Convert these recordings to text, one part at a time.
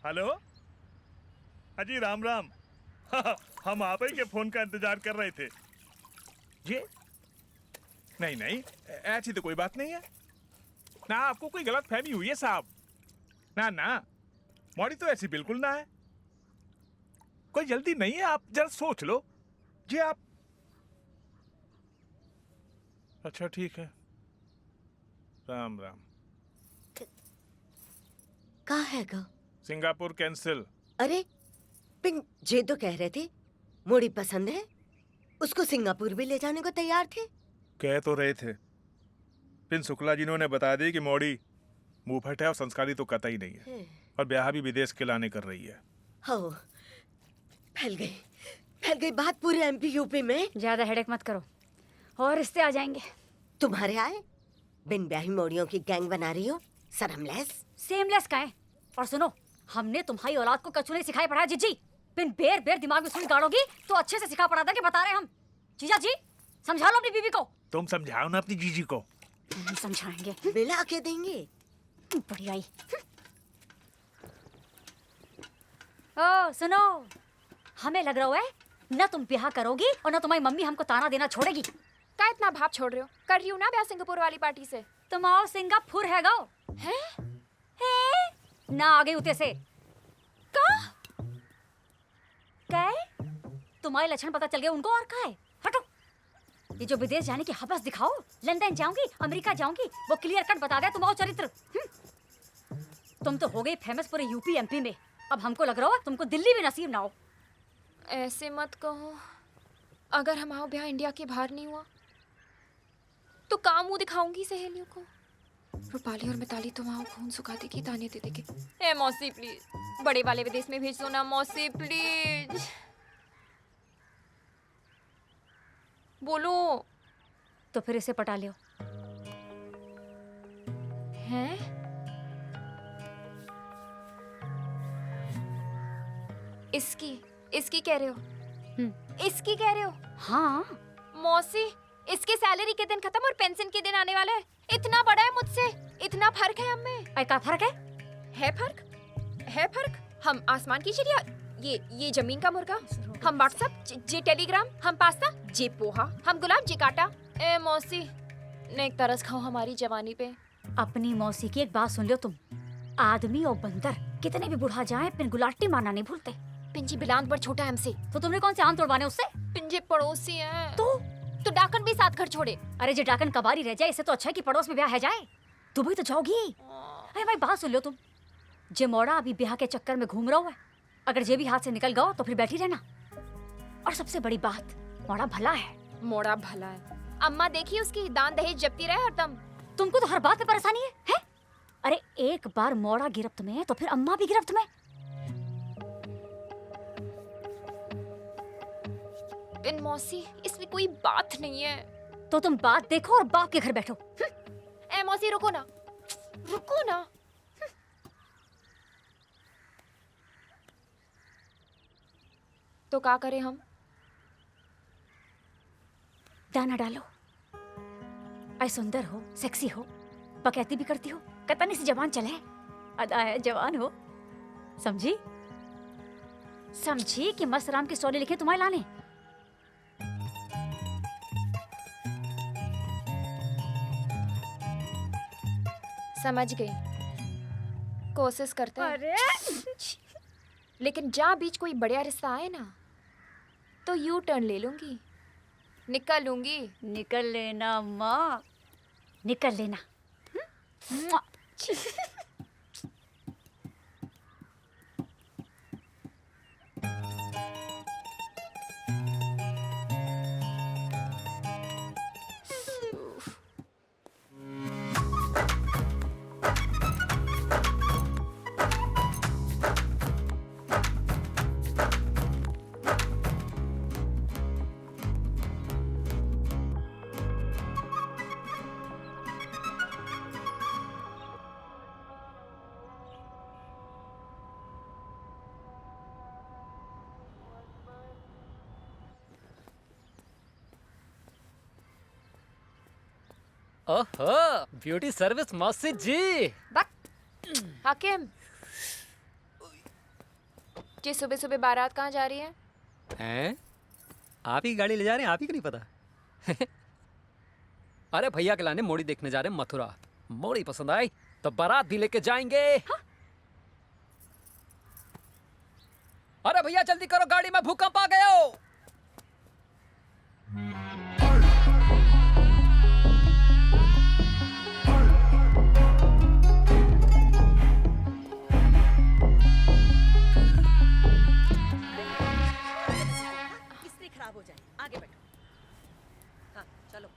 Hello. अजी राम राम। हम आप ही के फोन का इंतजार कर रहे थे। ये नहीं नहीं, ऐसी तो कोई बात नहीं है ना। आपको कोई गलत फहमी हुई है साहब। ना ना, मौड़ी तो ऐसी बिल्कुल ना है। कोई जल्दी नहीं है, आप जरा सोच लो। जी आप। अच्छा ठीक है, राम राम। कहाँ है गो? Singapore cancel. अरे पिन जे तो कह रहे थे मोड़ी पसंद है, उसको सिंगापुर भी ले जाने को तैयार थे। कह तो रहे थे, पिन शुक्ला जी ने बता दी कि मौड़ी मुंह फट है और संस्कारी तो कतई नहीं है, और ब्याह भी विदेश के लाने कर रही है। हो फैल गई बात पूरे एमपी यूपी में। ज्यादा हेडेक मत करो और रिश्ते आ जाएंगे। तुम्हारे आए बिन ब्याही मोड़ियों की गैंग बना रही हो, शर्मलेस। सेमलेस का है। और सुनो, हमने तुम्हारी औलाद को कछु नहीं सिखाई पढ़ाया जीजी। बिन बेर बेर दिमाग में सुन गाड़ोगी तो अच्छे से सिखा पढ़ा था कि बता रहे हम। जीजा जी समझा लो अपनी बीवी को। तुम समझाओ ना अपनी जीजी को। समझाएंगे, मिला के देंगे। बढ़िया ही। ओ सुनो, हमें लग रहा है न तुम ब्याह करोगी और न तुम्हारी मम्मी हमको ताना देना छोड़ेगी। का इतना भाप छोड़ रहे हो? कर रही हूँ ना ब्याह सिंगापुर वाली पार्टी से। तुम आओ सिंगापुर है गो हैं? ना आगे उते से का? काय तुम्हारे लक्षण पता चल गए उनको। और का है, हटो। ये जो विदेश जाने की हवस दिखाओ, लंदन जाऊंगी अमेरिका जाऊंगी, वो क्लियर कट बता दिया तुम्हारा चरित्र। तुम तो हो गई फेमस पूरे यूपी एमपी में। अब हमको लग रहा हो तुमको दिल्ली भी नसीब ना हो। ऐसे मत कहो। अगर हमारा ब्याह इंडिया के बाहर नहीं हुआ तो काम मुंह दिखाऊंगी सहेलियों को। रूपाली और मिताली तो वहाँ खून सुखा देगी, ताने दे देगी। ए मौसी प्लीज, बड़े वाले विदेश में भेज दो ना मौसी प्लीज। बोलो। तो फिर इसे पटा लियो। हैं? इसकी कह रहे हो? इसकी कह रहे हो? हाँ मौसी, इसकी सैलरी के दिन खत्म और पेंशन के दिन आने वाला है। इतना बड़ा है मुझसे, इतना फर्क है हम में। का फर्क है? है फर्क, है फर्क। हम आसमान की चिड़िया, ये जमीन का मुर्गा। हम व्हाट्सएप, जे टेलीग्राम। हम पास्ता, जे पोहा। हम गुलाब, जे काटा। ए मौसी, ने एक तरस खाओ हमारी जवानी पे। अपनी मौसी की एक बात सुन लो तुम। आदमी और बंदर कितने भी बुढ़ा जाए पिन गुलाटी मारना नहीं भूलते। पिंजी बिलांत पर छोटा है हमसे। तो तुमने कौन से आम तोड़वाने उससे? पिंजे पड़ोसी हैं। तो डाकन भी साथ घर छोड़े। अरे जे डाकन कबारी रह जाए, इससे तो अच्छा है कि पड़ोस में ब्याह है जाए। दुबई तो जाओगी। अरे भाई बात सुन लो तुम। जे मोड़ा अभी ब्याह के चक्कर में घूम रहा है, अगर जे भी हाथ से निकल गया तो फिर बैठी रहना। और सबसे बड़ी बात, मोड़ा भला है। मोड़ा भला है। अम्मा देखी उसकी दान दहेज जपती रहे हरदम। तुमको तो हर बात में परेशानी है? अरे एक बार मोड़ा गिरफ्त में तो फिर अम्मा भी गिरफ्त में। इन मौसी, इसमें कोई बात नहीं है। तो तुम बात देखो और बाप के घर बैठो। ए मौसी रुको ना, रुको ना। तो क्या करें हम? दाना डालो। आई सुंदर हो, सेक्सी हो, बकैती भी करती हो, कतनी सी जवान चले, अदा है जवान हो। समझी? समझी कि मस्त राम की स्टोरी लिखे तुम्हारे लाने। समझ गई, कोशिश करते हैं। अरे लेकिन जहाँ बीच कोई बढ़िया रिश्ता आए ना तो यू टर्न ले लूंगी, निकल लूंगी। निकल लेना माँ, निकल लेना। ओहो, ब्यूटी सर्विस मौसी जी। बक हाकिम, जी सुबह सुबह बारात कहाँ जा रही है? हैं? आप ही गाड़ी ले जा रहे हैं, आप ही को नहीं पता? अरे भैया के लाने मोड़ी देखने जा रहे हैं मथुरा। मोड़ी पसंद आई तो बारात भी लेके जाएंगे। अरे भैया जल्दी करो, गाड़ी में भूकंप आ गया हो। किसने खराब हो जाए, आगे बैठो। हाँ चलो।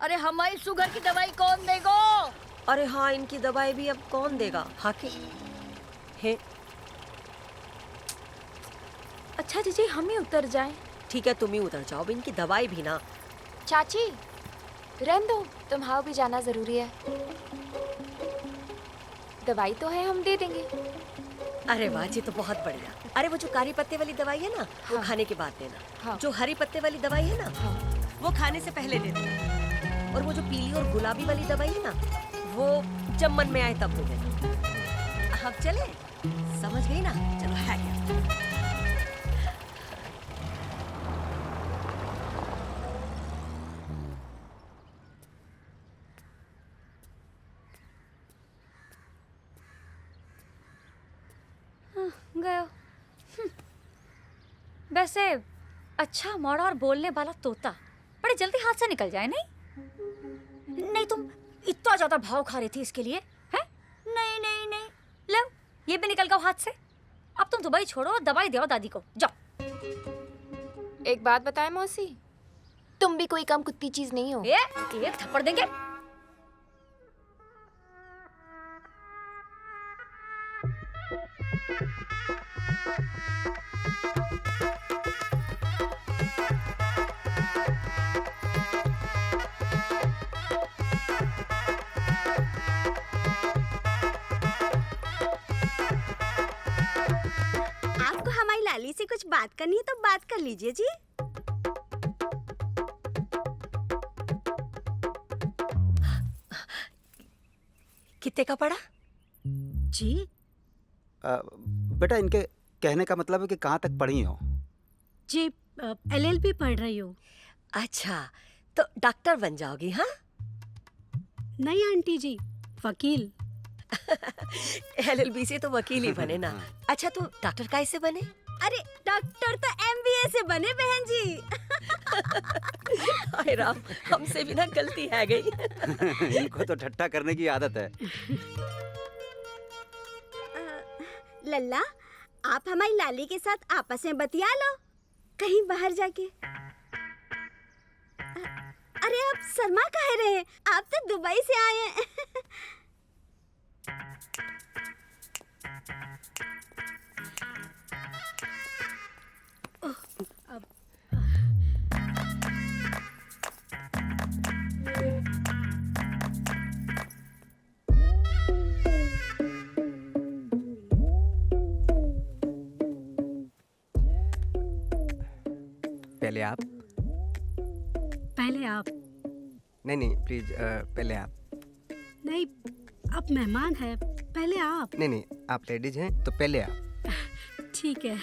अरे हमारी शुगर की दवाई कौन देगा? अरे हाँ, इनकी दवाई भी अब कौन देगा? हाके है। अच्छा जीजी हम ही उतर जाएं। ठीक है, तुम ही उतर जाओ, इनकी दवाई भी ना। चाची रहने दो, तुम्हारा भी जाना जरूरी है। दवाई तो है, हम दे देंगे। अरे वाह जी, तो बहुत बढ़िया। अरे वो जो कारी पत्ते वाली दवाई है ना, वो खाने के बाद देना। हाँ। जो हरी पत्ते वाली दवाई है ना, वो खाने से पहले दे देना। और वो जो पीली और गुलाबी वाली दवाई है ना, वो जब मन में आए तब दे देना। अब चले, समझ गई ना? चलो है क्या? गयो। वैसे अच्छा मौड़ा और बोलने वाला तोता बड़े जल्दी हाथ से निकल जाए, नहीं? नहीं तुम इतना ज्यादा भाव खा रही थी इसके लिए, हैं? नहीं नहीं नहीं, लो ये भी निकल गया हाथ से। अब तुम दुबई छोड़ो और दवाई दो दादी को, जाओ। एक बात बताएं मौसी, तुम भी कोई कम कुत्ती चीज नहीं हो। एक थप्पड़ देंगे। आपको हमारी लाली से कुछ बात करनी है तो बात कर लीजिए जी। कितने का पड़ा जी बेटा, इनके कहने का मतलब है कि कहाँ तक पढ़ी हो? जी LLB पढ़ रही हूँ। अच्छा, तो डॉक्टर बन जाओगी? हाँ नहीं आंटी जी, वकील। LLB से तो वकील ही बने ना। अच्छा, तो डॉक्टर कैसे बने? अरे डॉक्टर तो MBA से बने बहन जी। हाय राम, हमसे भी ना गलती है गई। इनको तो ठट्टा करने की आदत है। लल्ला, आप हमारी लाली के साथ आपस में बतिया लो कहीं बाहर जाके। अरे आप शर्मा काहे रहे हैं? आप तो दुबई से आए हैं। पहले आप। पहले आप। नहीं प्लीज, पहले आप। नहीं, आप मेहमान हैं, पहले आप। नहीं आप लेडीज हैं तो पहले आप। ठीक है।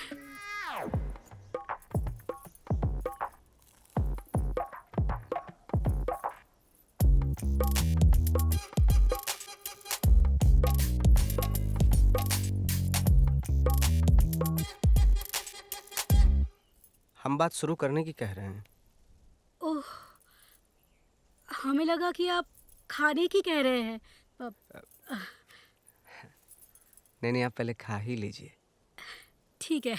हम बात शुरू करने की कह रहे हैं। ओह, हमें लगा कि आप खाने की कह रहे हैं। नहीं आप पहले खा ही लीजिए। ठीक है।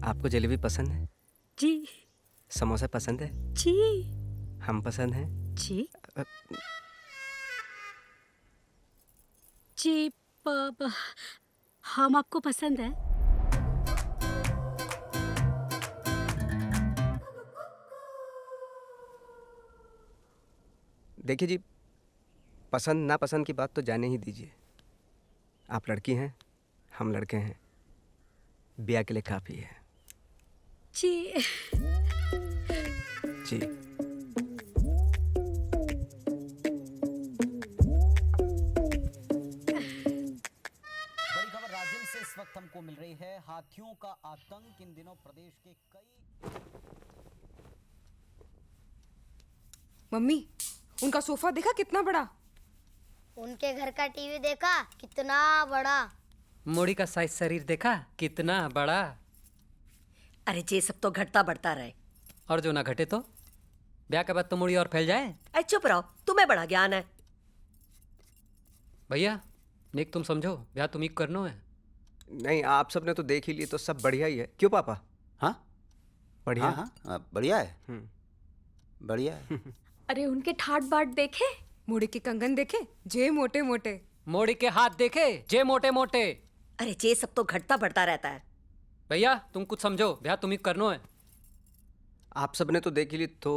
आपको जलेबी पसंद है? जी। समोसा पसंद है? जी। हम पसंद हैं? जी। जी हम आपको पसंद है? देखिए जी, पसंद नापसंद की बात तो जाने ही दीजिए। आप लड़की हैं, हम लड़के हैं, ब्याह के लिए काफ़ी है। जी। जी। आतंक इन दिनों प्रदेश के कई मम्मी उनका सोफा देखा कितना बड़ा। उनके घर का टीवी देखा कितना बड़ा। मोड़ी का साइज शरीर देखा कितना बड़ा। अरे ये सब तो घटता बढ़ता रहे। और जो ना घटे तो ब्याह के बाद तो मुड़ी और फैल जाए। अरे चुप रहो, तुम्हें बड़ा ज्ञान है। भैया नेक तुम समझो, ब्याह तुम ही करनो है। नहीं, आप सबने तो देख ही लिए तो सब बढ़िया ही है। क्यों पापा? हाँ बढ़िया। हाँ हाँ, बढ़िया है, बढ़िया है। अरे उनके ठाट बाट देखे, मोड़े के कंगन देखे जे मोटे मोटे। मोड़ी के हाथ देखे जे मोटे मोटे। अरे ये सब तो घटता बढ़ता रहता है। भैया तुम कुछ समझो, ब्याह तुम ही करनो है। आप सबने तो देख ही ली तो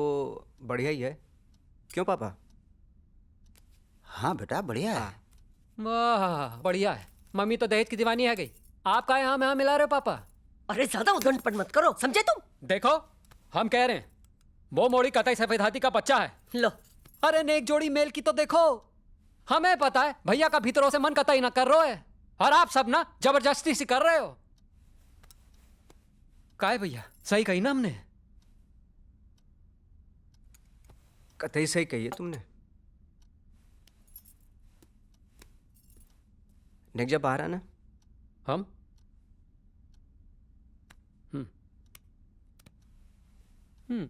बढ़िया ही है। क्यों पापा? हाँ बेटा बढ़िया है। वाह बढ़िया है। मम्मी तो दहेज की दीवानी है गई, आप का यहाँ में हाँ मिला रहे हो पापा। अरे ज्यादा उद्दंडपन मत करो, समझे तुम? देखो हम कह रहे हैं वो मोड़ी कतई सफेद हाथी का बच्चा है। लो अरे नेक जोड़ी मेल की तो देखो। हमें पता है भैया का भीतरों से मन कतई ना कर रहे है, और आप सब ना जबरदस्ती से कर रहे हो। काय भैया सही कही ना हमने? कतई सही कही है तुमने। नेक जब आ रहा ना हम हम्म